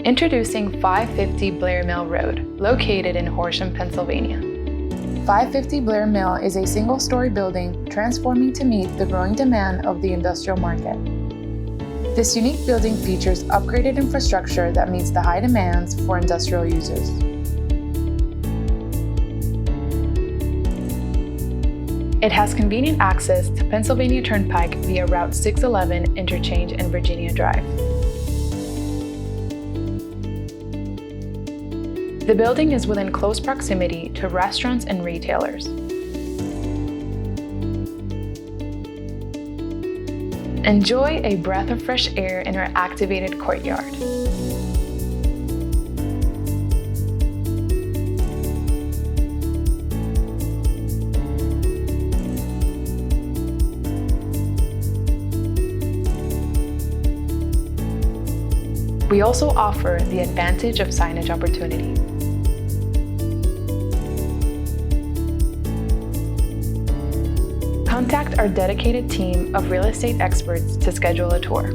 Introducing 550 Blair Mill Road, located in Horsham, Pennsylvania. 550 Blair Mill is a single-story building transforming to meet the growing demand of the industrial market. This unique building features upgraded infrastructure that meets the high demands for industrial users. It has convenient access to Pennsylvania Turnpike via Route 611 Interchange and Virginia Drive. The building is within close proximity to restaurants and retailers. Enjoy a breath of fresh air in our activated courtyard. We also offer the advantage of signage opportunity. Contact our dedicated team of real estate experts to schedule a tour.